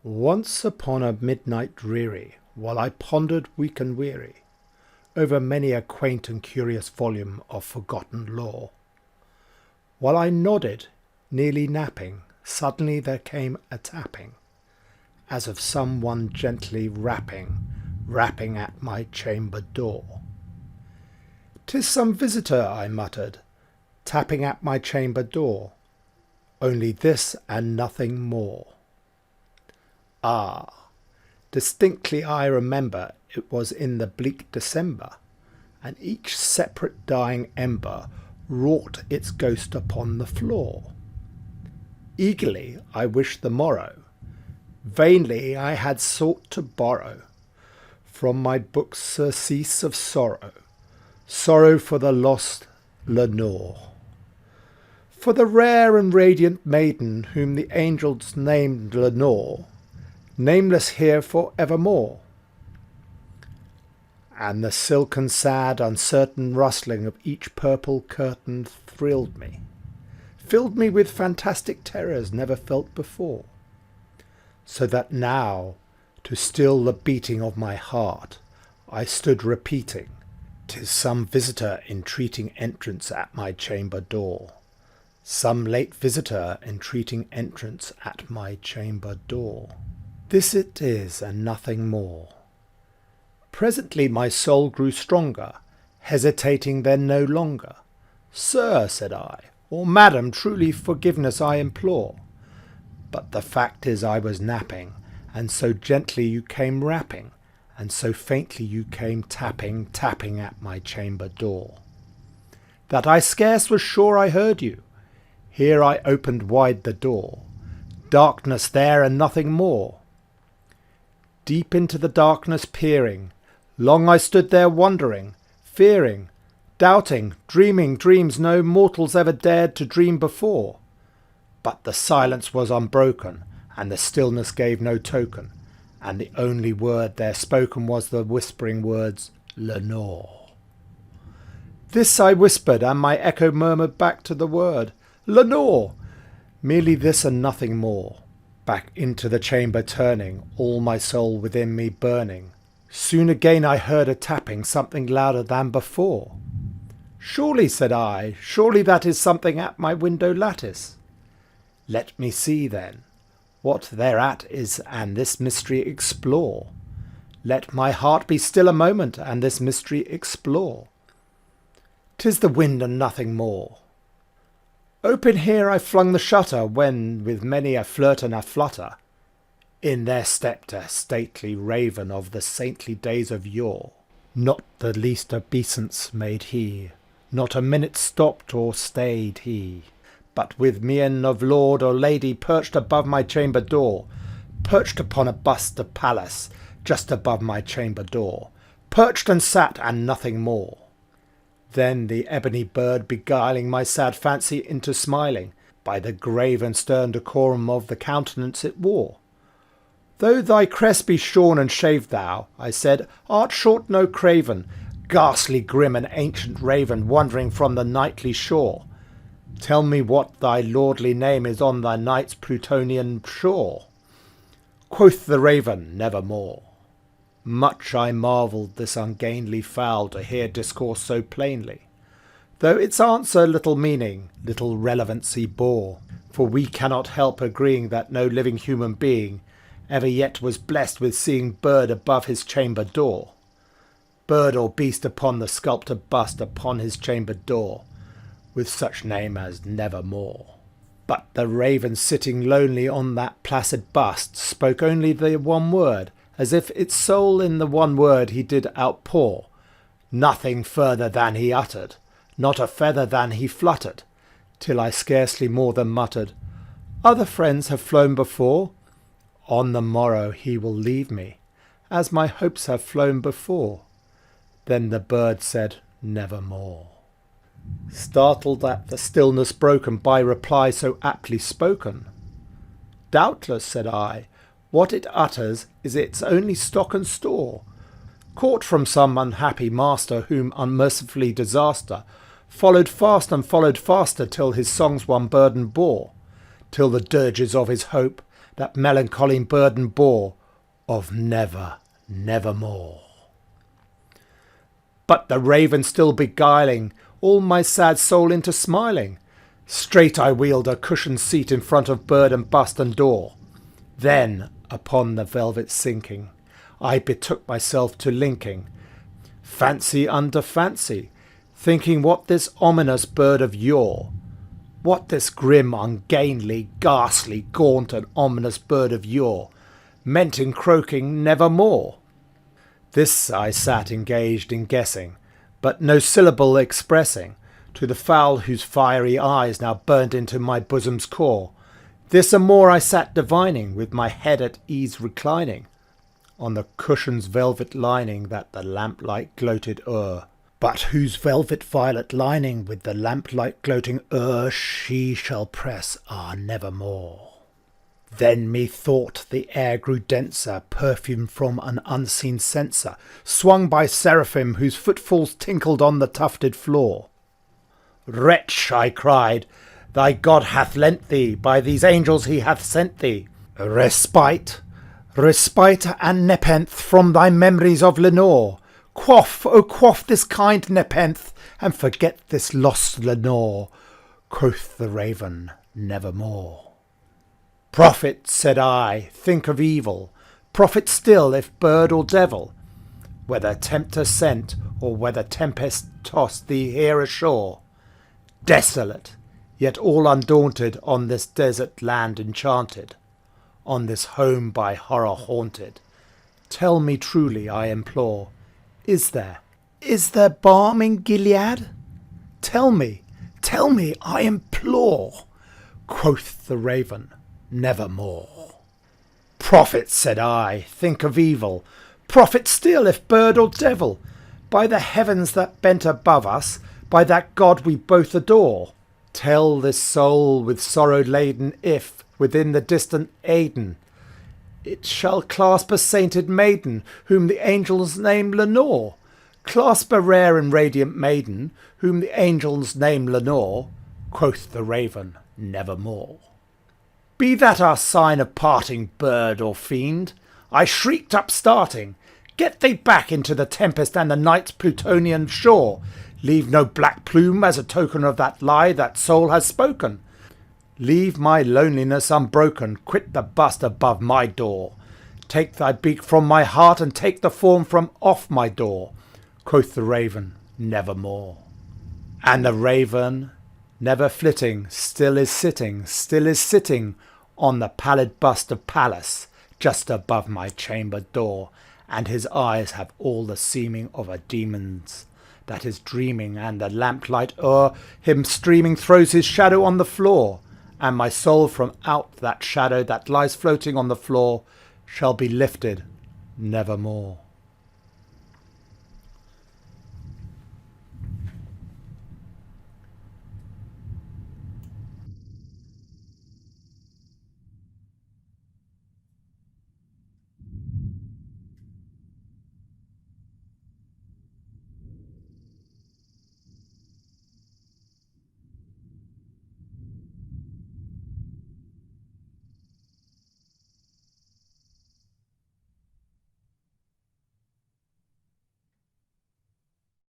Once upon a midnight dreary, while I pondered weak and weary over many a quaint and curious volume of forgotten lore, while I nodded, nearly napping, suddenly there came a tapping, as of some one gently rapping at my chamber door. "'Tis some visitor," I muttered, "tapping at my chamber door. Only this and nothing more." Ah, distinctly I remember it was in the bleak December, and each separate dying ember wrought its ghost upon the floor. Eagerly I wished the morrow. Vainly I had sought to borrow from my books surcease of sorrow, sorrow for the lost Lenore, for the rare and radiant maiden whom the angels named Lenore, nameless here for evermore. And the silken, sad, uncertain rustling of each purple curtain thrilled me, filled me with fantastic terrors never felt before, so that now, to still the beating of my heart, I stood repeating, "'Tis some visitor entreating entrance at my chamber door, some late visitor entreating entrance at my chamber door. This it is, and nothing more." Presently my soul grew stronger, hesitating then no longer. "Sir," said I, "or Madam, truly forgiveness I implore. But the fact is I was napping, and so gently you came rapping, and so faintly you came tapping at my chamber door, that I scarce was sure I heard you. Here I opened wide the door. Darkness there and nothing more. Deep into the darkness peering, long I stood there wondering, fearing, doubting, dreaming dreams no mortals ever dared to dream before. But the silence was unbroken, and the stillness gave no token, and the only word there spoken was the whispering words, 'Lenore.' This I whispered, and my echo murmured back to the word, 'Lenore!' Merely this and nothing more. Back into the chamber turning, all my soul within me burning, soon again I heard a tapping, something louder than before. 'Surely,' said I, 'surely that is something at my window lattice.' Let me see then what thereat is, and this mystery explore. Let my heart be still a moment, and this mystery explore. 'Tis the wind and nothing more. Open here I flung the shutter, when, with many a flirt and a flutter, in there stepped a stately raven of the saintly days of yore. Not the least obeisance made he, not a minute stopped or stayed he, but with mien of lord or lady perched above my chamber door, perched upon a bust of Pallas, just above my chamber door, perched and sat, and nothing more. Then the ebony bird beguiling my sad fancy into smiling, by the grave and stern decorum of the countenance it wore. 'Though thy crest be shorn and shaved, thou,' I said, 'art short no craven, ghastly grim and ancient raven, wandering from the nightly shore. Tell me what thy lordly name is on thy night's Plutonian shore.' Quoth the raven, 'Nevermore.' Much I marvelled this ungainly fowl to hear discourse so plainly, though its answer little meaning, little relevancy bore, for we cannot help agreeing that no living human being ever yet was blessed with seeing bird above his chamber door, bird or beast upon the sculptor bust upon his chamber door, with such name as Nevermore. But the raven sitting lonely on that placid bust spoke only the one word, as if its soul in the one word he did outpour, nothing further than he uttered, not a feather than he fluttered, till I scarcely more than muttered, 'Other friends have flown before. On the morrow he will leave me, as my hopes have flown before.' Then the bird said, 'Nevermore.' Startled at the stillness broken by reply so aptly spoken. 'Doubtless,' said I, 'what it utters is its only stock and store, caught from some unhappy master, whom unmercifully disaster followed fast and followed faster, till his songs one burden bore, till the dirges of his hope that melancholy burden bore of never, nevermore. But the raven still beguiling all my sad soul into smiling, straight I wheeled a cushioned seat in front of bird and bust and door. Then, upon the velvet sinking, I betook myself to linking fancy under fancy, thinking what this ominous bird of yore, what this grim, ungainly, ghastly, gaunt and ominous bird of yore meant in croaking nevermore. This I sat engaged in guessing, but no syllable expressing, to the fowl whose fiery eyes now burnt into my bosom's core. This and more I sat divining, with my head at ease reclining on the cushion's velvet lining that the lamplight gloated o'er, but whose velvet violet lining with the lamplight gloating o'er she shall press, nevermore. Then methought the air grew denser, perfumed from an unseen censer, swung by seraphim whose footfalls tinkled on the tufted floor. Wretch, I cried, thy God hath lent thee, by these angels he hath sent thee, respite, respite and nepenthe from thy memories of Lenore. Quaff, oh quaff this kind nepenthe, and forget this lost Lenore, quoth the raven, nevermore. Prophet, said I, think of evil, prophet still if bird or devil, whether tempter sent or whether tempest tossed thee here ashore, desolate, yet all undaunted on this desert land enchanted, on this home by horror haunted. Tell me truly, I implore, is there balm in Gilead? Tell me, I implore, quoth the raven, nevermore. Prophet, said I, think of evil, prophet still if bird or devil, by the heavens that bent above us, by that God we both adore. Tell this soul with sorrow laden if, within the distant Aidenn, it shall clasp a sainted maiden, whom the angels name Lenore. Clasp a rare and radiant maiden, whom the angels name Lenore, quoth the raven, nevermore. Be that our sign of parting, bird or fiend, I shrieked up starting, get thee back into the tempest and the night's Plutonian shore. Leave no black plume as a token of that lie that soul has spoken. Leave my loneliness unbroken, quit the bust above my door. Take thy beak from my heart and take the form from off my door, quoth the raven, nevermore. And the raven, never flitting, still is sitting on the pallid bust of Pallas, just above my chamber door, and his eyes have all the seeming of a demon's that is dreaming, and the lamplight o'er him streaming throws his shadow on the floor, and my soul from out that shadow that lies floating on the floor shall be lifted nevermore.